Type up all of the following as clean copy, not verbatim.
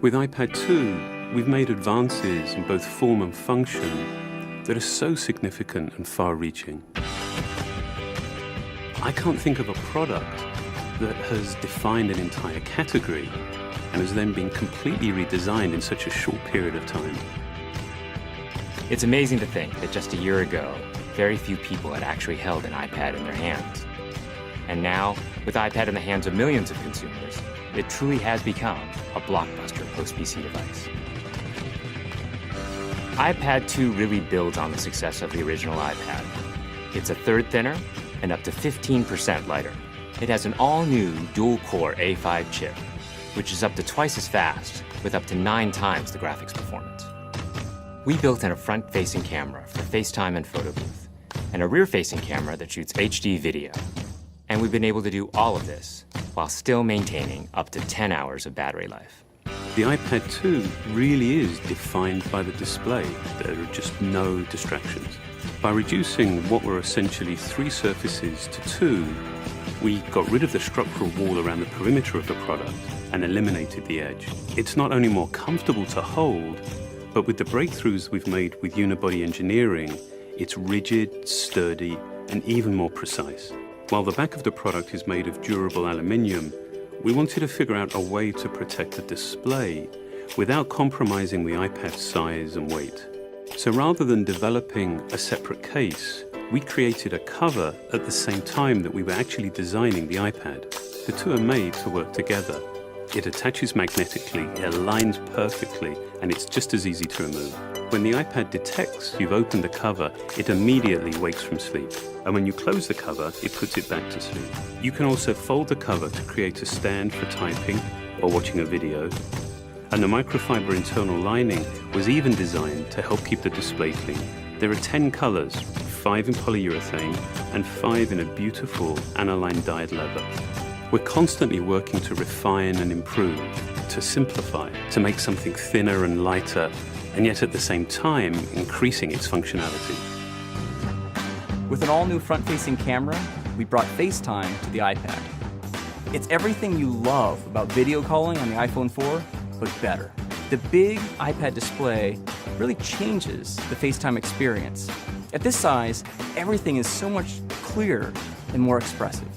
With iPad 2, we've made advances in both form and function that are so significant and far-reaching. I can't think of a product that has defined an entire category and has then been completely redesigned in such a short period of time. It's amazing to think that just a year ago, very few people had actually held an iPad in their hands. And now, with iPad in the hands of millions of consumers, it truly has become a blockbuster post-PC device. iPad 2 really builds on the success of the original iPad. It's a third thinner and up to 15% lighter. It has an all-new dual-core A5 chip, which is up to twice as fast, with up to 9 times the graphics performance. We built in a front-facing camera for FaceTime and photo booth, and a rear-facing camera that shoots HD video. And we've been able to do all of this while still maintaining up to 10 hours of battery life. The iPad 2 really is defined by the display. There are just no distractions. By reducing what were essentially 3 surfaces to 2, we got rid of the structural wall around the perimeter of the product and eliminated the edge. It's not only more comfortable to hold, but with the breakthroughs we've made with unibody engineering, it's rigid, sturdy, and even more precise. While the back of the product is made of durable aluminium, we wanted to figure out a way to protect the display without compromising the iPad's size and weight. So rather than developing a separate case, we created a cover at the same time that we were actually designing the iPad. The two are made to work together. It attaches magnetically, it aligns perfectly, and it's just as easy to remove. When the iPad detects you've opened the cover, it immediately wakes from sleep. And when you close the cover, it puts it back to sleep. You can also fold the cover to create a stand for typing or watching a video. And the microfiber internal lining was even designed to help keep the display clean. There are 10 colors, 5 in polyurethane and 5 in a beautiful aniline dyed leather. We're constantly working to refine and improve, to simplify, to make something thinner and lighter, and yet at the same time, increasing its functionality. With an all-new front-facing camera, we brought FaceTime to the iPad. It's everything you love about video calling on the iPhone 4, but better. The big iPad display really changes the FaceTime experience. At this size, everything is so much clearer and more expressive.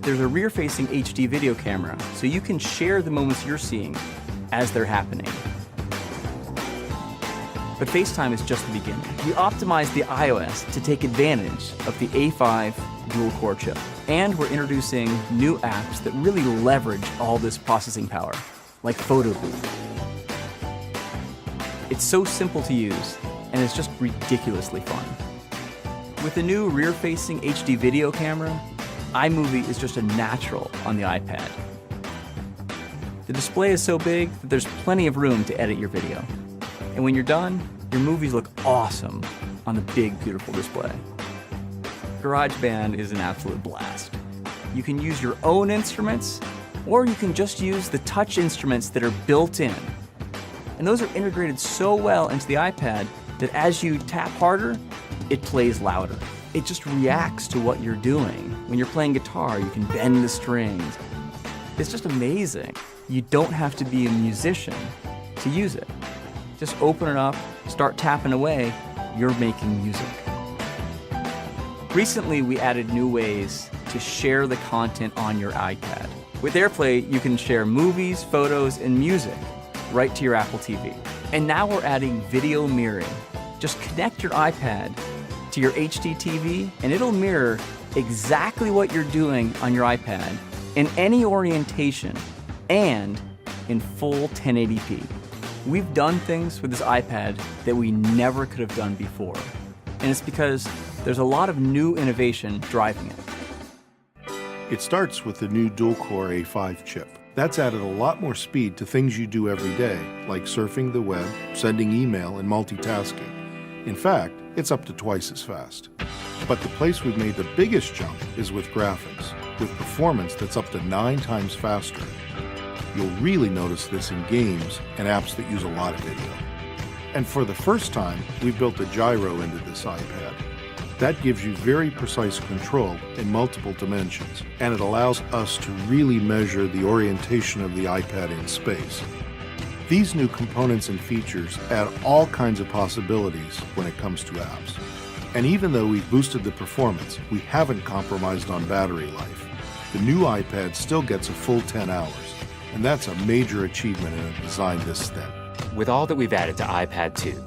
There's a rear-facing HD video camera, so you can share the moments you're seeing as they're happening. But FaceTime is just the beginning. We optimized the iOS to take advantage of the A5 dual-core chip. And we're introducing new apps that really leverage all this processing power, like Photo Booth. It's so simple to use, and it's just ridiculously fun. With the new rear-facing HD video camera, iMovie is just a natural on the iPad. The display is so big that there's plenty of room to edit your video. And when you're done, your movies look awesome on the big, beautiful display. GarageBand is an absolute blast. You can use your own instruments, or you can just use the touch instruments that are built in. And those are integrated so well into the iPad that as you tap harder, it plays louder. It just reacts to what you're doing. When you're playing guitar, you can bend the strings. It's just amazing. You don't have to be a musician to use it. Just open it up, start tapping away, you're making music. Recently, we added new ways to share the content on your iPad. With AirPlay, you can share movies, photos, and music right to your Apple TV. And now we're adding video mirroring. Just connect your iPad to your HD TV, and it'll mirror exactly what you're doing on your iPad in any orientation and in full 1080p. We've done things with this iPad that we never could have done before. And it's because there's a lot of new innovation driving it. It starts with the new dual-core A5 chip. That's added a lot more speed to things you do every day, like surfing the web, sending email, and multitasking. In fact, it's up to twice as fast. But the place we've made the biggest jump is with graphics, with performance that's up to 9 times faster. You'll really notice this in games and apps that use a lot of video. And for the first time, we've built a gyro into this iPad. That gives you very precise control in multiple dimensions, and it allows us to really measure the orientation of the iPad in space. These new components and features add all kinds of possibilities when it comes to apps. And even though we've boosted the performance, we haven't compromised on battery life. The new iPad still gets a full 10 hours, and that's a major achievement in a design this thin. With all that we've added to iPad 2,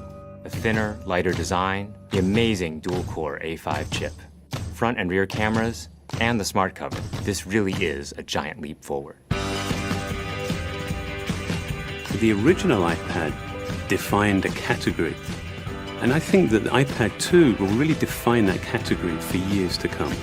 a thinner, lighter design, the amazing dual-core A5 chip, front and rear cameras, and the smart cover, this really is a giant leap forward. The original iPad defined a category, and I think that the iPad 2 will really define that category for years to come.